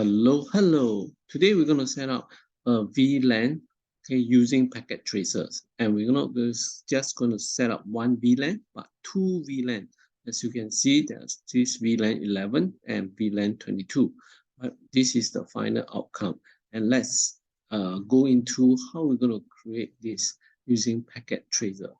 Hello. Today we're going to set up a VLAN, okay, using packet tracers, and we're not just going to set up one VLAN, but two VLAN. As you can see, there's this VLAN 11 and VLAN 22. But this is the final outcome, and let's go into how we're going to create this using packet tracer.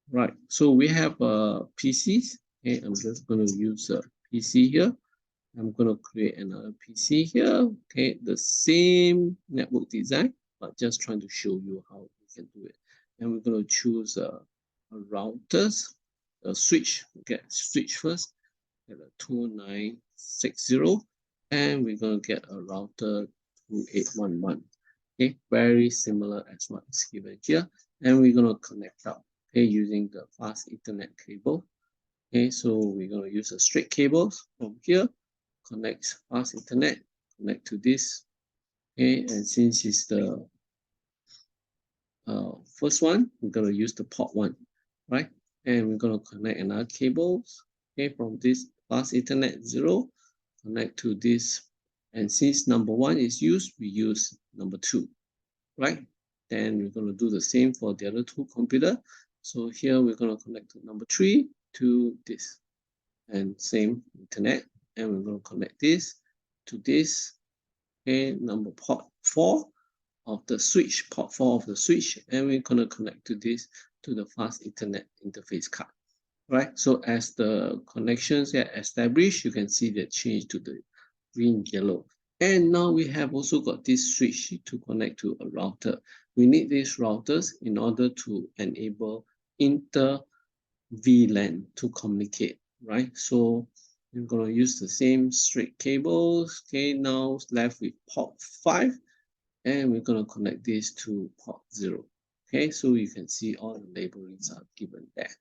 Right. So we have PCs. Okay, I'm just going to use a PC here. I'm going to create another PC here. Okay, the same network design, but just trying to show you how we can do it. And we're going to choose a routers, a switch. Okay, switch first, get a 2960, and we're going to get a router 2811. Okay, very similar as what is given here. And we're going to connect up, okay, using the fast Ethernet cable. Okay, so we're going to use a straight cables from here. Connect fast internet, connect to this. Okay, and since it's the first one, we're going to use the port 1, right? And we're going to connect another cables, okay, from this fast Ethernet 0, connect to this. And since number 1 is used, we use number 2, right? Then we're going to do the same for the other two computers. So here we're going to connect to number 3 to this, and same internet. And we're going to connect this to this, okay, number port 4 of the switch, port 4 of the switch, and we're going to connect to this to the fast Ethernet interface card, right? So as the connections get established, you can see the change to the green, yellow. And now we have also got this switch to connect to a router. We need these routers in order to enable inter-VLAN to communicate, right? So we're going to use the same straight cables. Okay, now left with port 5, and we're going to connect this to port 0. Okay, so you can see all the labelings are given there.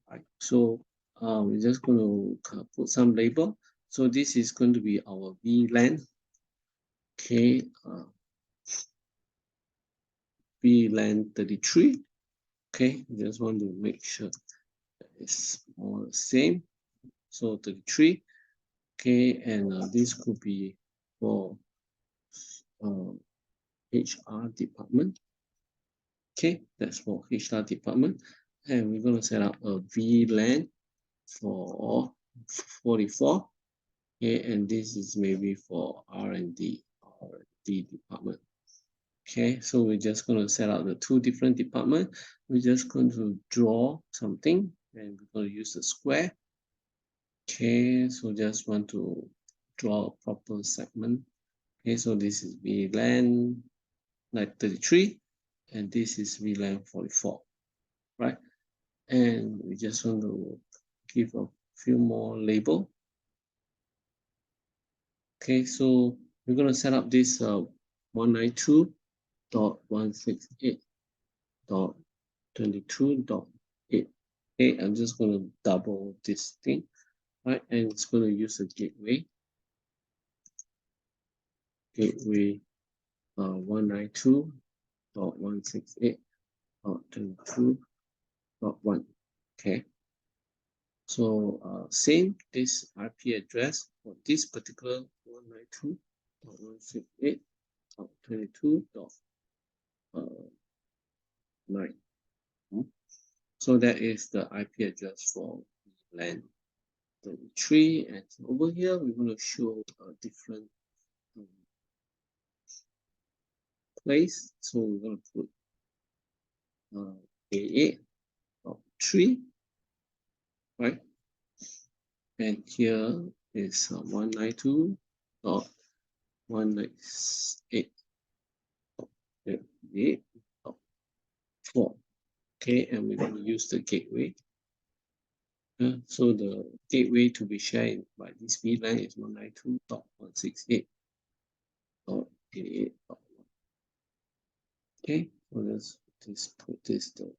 Right, so we're just going to put some label. So this is going to be our VLAN. Okay, VLAN 33. Okay, just want to make sure that it's all the same. So 33. Okay, and this could be for HR department. Okay, that's for HR department. And we're going to set up a VLAN for 44. Okay, and this is maybe for R&D department. Okay, so we're just going to set up the two different departments. We're just going to draw something, and we're going to use a square. Okay, so just want to draw a proper segment. Okay, so this is VLAN 33, and this is VLAN 44, right? And we just want to give a few more label. Okay, so we're going to set up this 192.168.22.8. Okay, I'm just going to double this thing, right? And it's going to use a gateway. Gateway 192.168.22.1. Okay. So same this IP address for this particular 192.168.22.9. So that is the IP address for LAN 33. And over here, we're going to show a different place. So we're going to put A8.3, right? And here is 192.168.8.4. Okay, and we're going to use the gateway. So the gateway to be shared by this VLAN is 192.168.88.1. Okay, so let's just put this the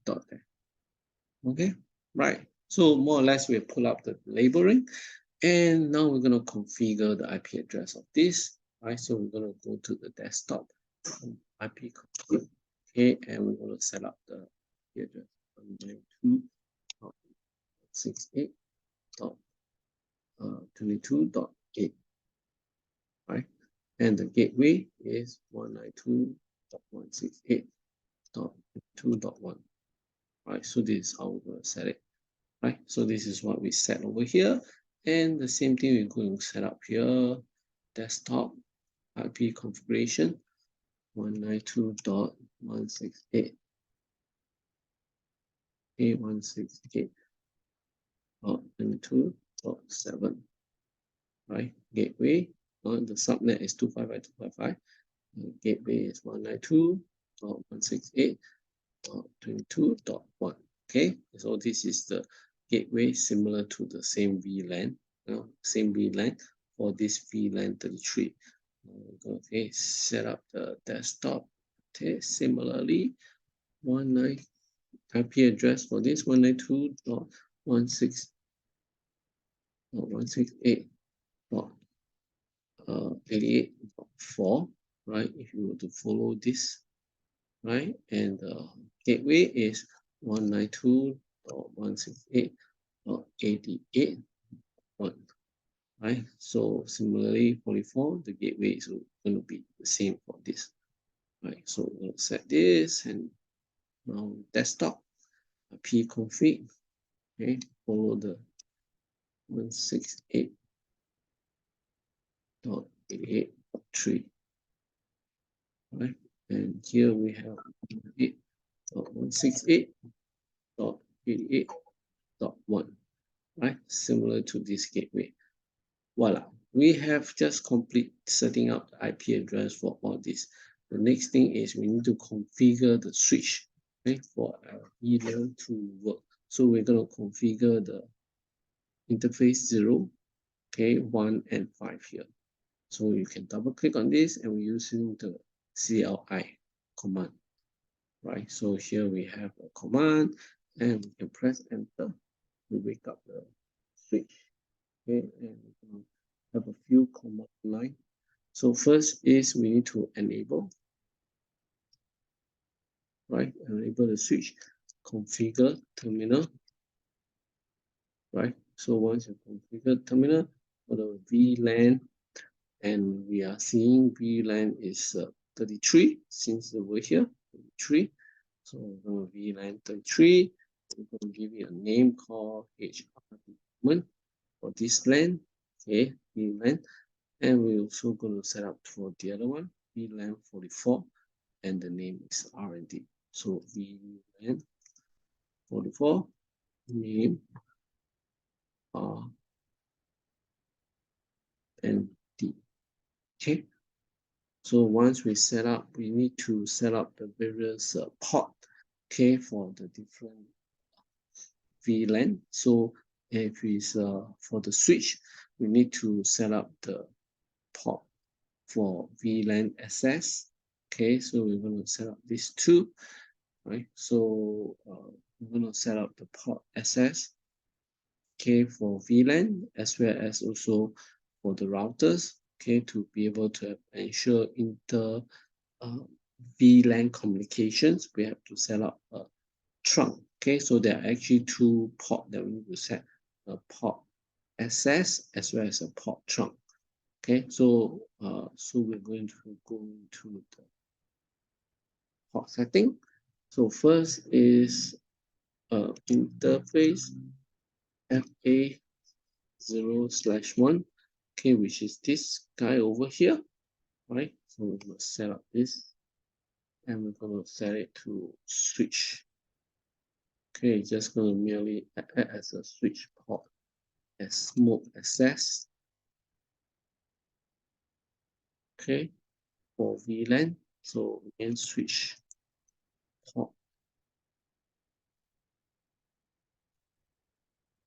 dot there. Okay, right. So more or less we pull up the labeling, and now we're going to configure the IP address of this. Right, so we're going to go to the desktop IP config. Okay, and we're going to set up the address 192.68.22.8, right? And the gateway is 192.168.2.1, right? So this is how we're going to set it, right? So this is what we set over here, and the same thing we're going to set up here. Desktop IP configuration 192.168.22.7, right? Gateway on the subnet is 255.255. Gateway is 192.168.22.1. Okay, so this is the gateway similar to the same VLAN, same VLAN for this VLAN 33. Okay, set up the desktop. Okay, similarly, 19 IP address for this 192.168.88.4, right? If you were to follow this, right? And the gateway is 192.168.88.1, right? So similarly, 44, the gateway is going to be the same for this, right? So we'll set this, and now desktop pconfig, okay, follow the 168.88.3, right? And here we have 168.88.1, right? Similar to this gateway. Voila, we have just complete setting up the IP address for all this. The next thing is we need to configure the switch, okay, for our VLAN to work. So we're going to configure the interface 0, okay, 1 and 5 here. So you can double click on this, and we're using the CLI command, right? So here we have a command, and we can press enter to wake up the switch, okay, and we have a few command line. So first is we need to enable, right? Enable the switch, configure terminal, right? So once you configure terminal for the VLAN, and we are seeing VLAN is 33 since over here, 33. So we're going to VLAN 33. We're going to give it a name called HR department for this LAN, okay, VLAN. And we're also going to set up for the other one, VLAN 44, and the name is R&D. So VLAN 44, name R&D. Okay. So once we set up, we need to set up the various port, okay, for the different VLAN. So if it's for the switch, we need to set up the port for VLAN access. Okay, so we're going to set up these two, right? So we're going to set up the port access, okay, for VLAN, as well as also for the routers, okay, to be able to ensure inter VLAN communications. We have to set up a trunk, okay? So there are actually two ports that we need to set, a port access as well as a port trunk, okay? So so we're going to go into the port setting. So first is interface FA0/1, okay, which is this guy over here, right? So we're going to set up this, and we're going to set it to switch. Okay, just going to merely add as a switch port as smoke access. Okay, for VLAN, so again switch port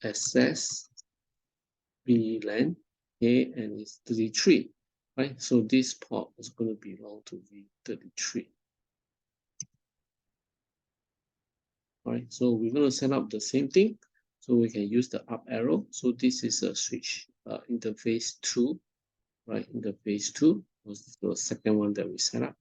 access VLAN, okay, and it's 33, right? So this port is going to belong to V33. Right, so we're going to set up the same thing. So we can use the up arrow. So this is a switch interface 2, right? Interface 2 was the second one that we set up.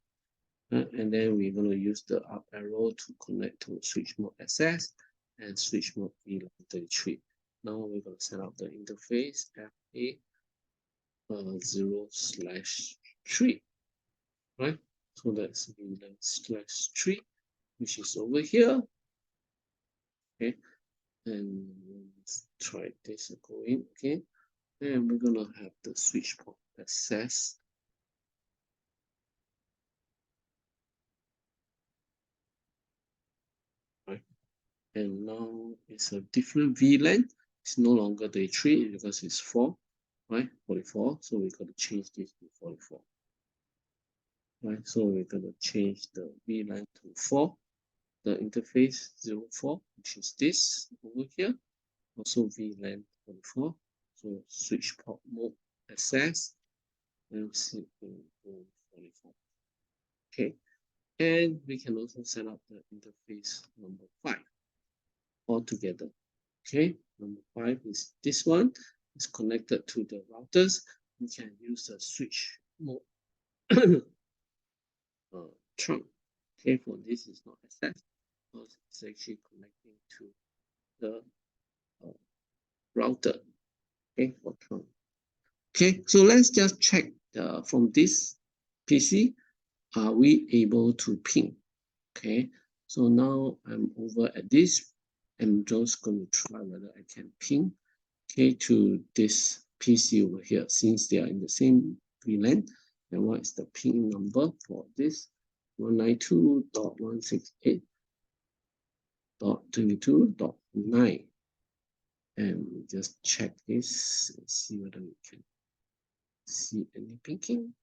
And then we're going to use the up arrow to connect to switch mode access and switch mode VLAN 33. Now we're going to set up the interface FA0/3, right? So that's VLAN/3, which is over here. Okay, and let's try this go in. Okay, and we're gonna have the switch port access. Right, and now it's a different VLAN. It's no longer the 3 because it's 4, right? 44. So we got to change this to 44. Right, so we're gonna change the VLAN to 4. The interface 04, which is this over here. Also VLAN 44. So switch port mode access and see 44. Okay, and we can also set up the interface number 5 altogether. Okay, number 5 is this one. It's connected to the routers. We can use the switch mode trunk. Okay, for this is not access because it's actually connecting to the router. Okay, for trunk. Okay, so let's just check from this PC. Are we able to ping? Okay, so now I'm over at this. I'm just going to try whether I can ping, okay, to this PC over here. Since they are in the same VLAN, and what is the ping number for this? 192.168.22.9. And we just check this and see whether we can see any pinging.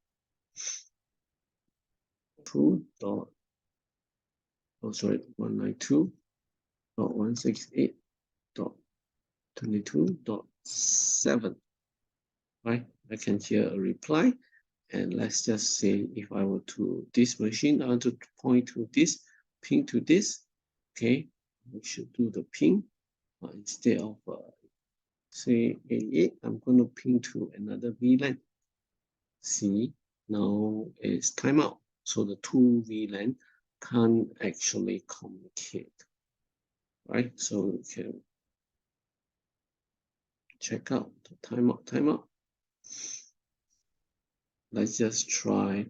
192.168.22.7. Right? I can hear a reply. And let's just say if I were to this machine, I want to point to this, ping to this. Okay, we should do the ping. Instead of say 88, I'm going to ping to another VLAN. See, now it's timeout. So the two VLAN can't actually communicate. Right? So we can check out the timeout. Let's just try.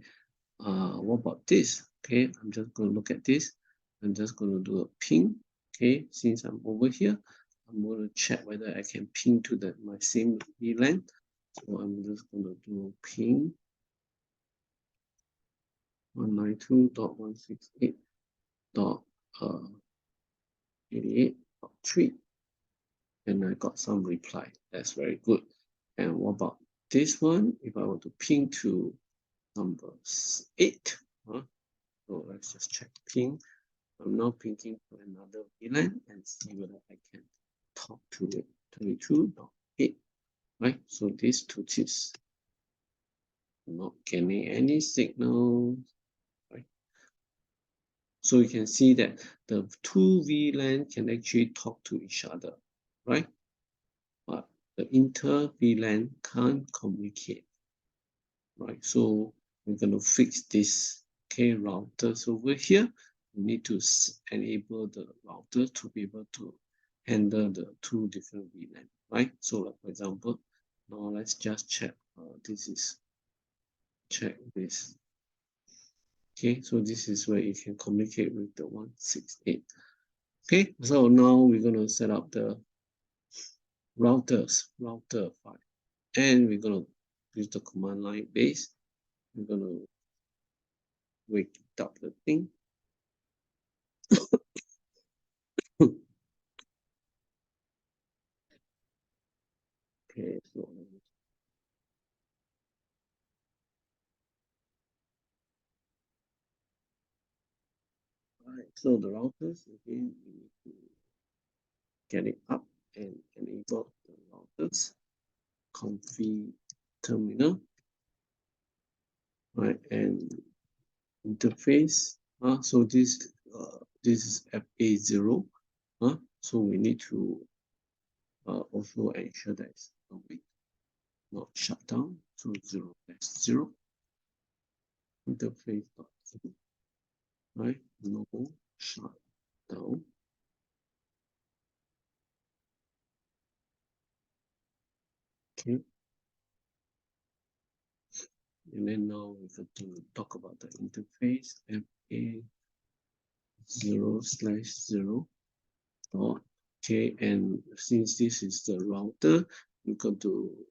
What about this? Okay, I'm just going to look at this. I'm just going to do a ping. Okay, since I'm over here, I'm going to check whether I can ping to my same VLAN. So I'm just going to do ping 192.168.88.3. And I got some reply. That's very good. And what about this one? If I want to ping to number 8, so let's just check ping. I'm now pinging to another VLAN and see whether I can talk to it. 22.8, right? So these two chips not getting any signal, right? So you can see that the two VLAN can actually talk to each other, right? But the inter-VLAN can't communicate, right? So we're going to fix this. Okay, routers over here. We need to enable the router to be able to handle the two different VLAN, right? So like for example, now let's just check. Check this. Okay, so this is where you can communicate with the 168. Okay, so now we're going to set up the router 5, and we're going to use the command line base. We're going to wake up the thing. Okay, so so the routers again, we need to get it up and enable the routers config terminal, right? And interface. So this is FA0. So we need to also ensure that it's not shut down. So 0, that's 0. Interface.0. out the interface FA0/0 dot. Okay, and since this is the router, we're going to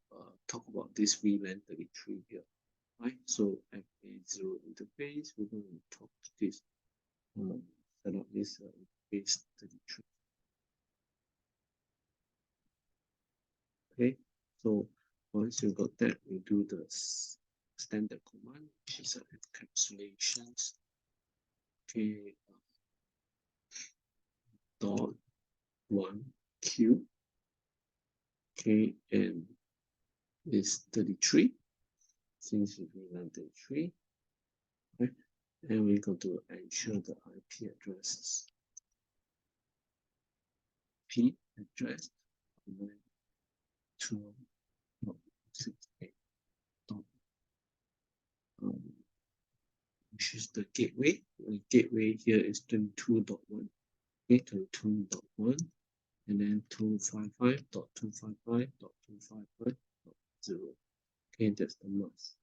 talk about this VLAN 33 here, right? So FA0 interface, we're going to talk to this, set up this interface 33. Okay, so once you got that, we do the standard command, which is encapsulations. Okay, dot 1Q. Okay, and it's 33. Since we run 33, right? And we're going to ensure the IP addresses. IP address 2.68. Which is the gateway. The gateway here is 22.1. Okay, 22.1, and then 255.255.255.0. Okay, that's the mask.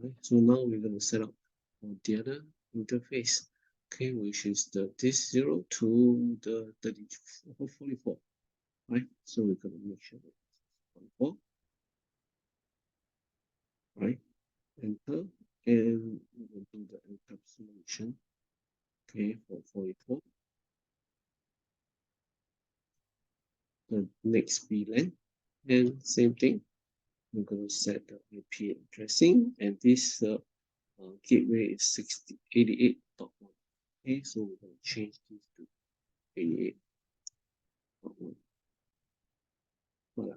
Right. So now we're going to set up the other interface. Okay, which is this 0 to the 44. Right. So we're going to make sure that it's 44. Right. Enter, and we're going to do the encapsulation. Okay, for 44. The next VLAN, and same thing. We're going to set the IP addressing, and this gateway is 88.1. Okay, so we're going to change this to 88.1. Voilà.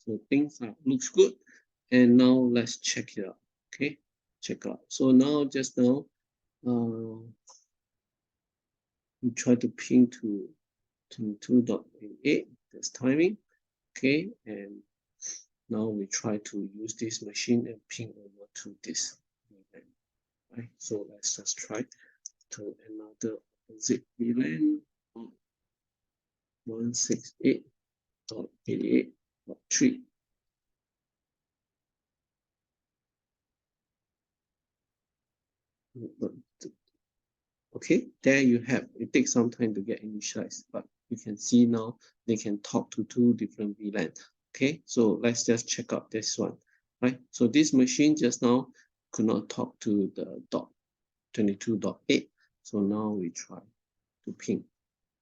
So things looks good, and now let's check it out. Okay, check out. So now, just now, we try to ping to 2.88. That's timing. Okay, and now we try to use this machine and ping over to this VLAN. Right, so let's just try to another opposite VLAN 168.88.3. Okay, there you have. It takes some time to get initialized, but you can see now they can talk to two different VLAN. Okay, so let's just check out this one. Right, so this machine just now could not talk to the 22.8. So now we try to ping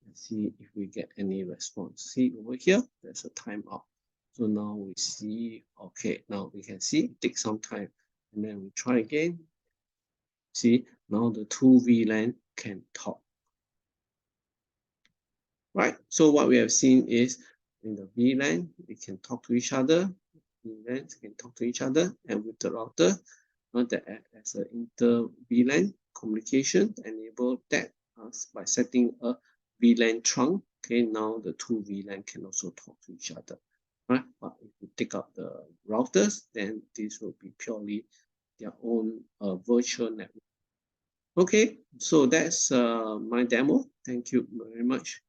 and see if we get any response. See over here, there's a timeout. So now we see, okay, now we can see it takes some time. And then we try again. See, now the two VLAN can talk. Right, so what we have seen is in the VLAN, we can talk to each other. VLANs can talk to each other, and with the router, that act as an inter-VLAN communication, enable that by setting a VLAN trunk. Okay, now the two VLAN can also talk to each other. Right, but if you take out the routers, then this will be purely their own virtual network. Okay, so that's my demo. Thank you very much.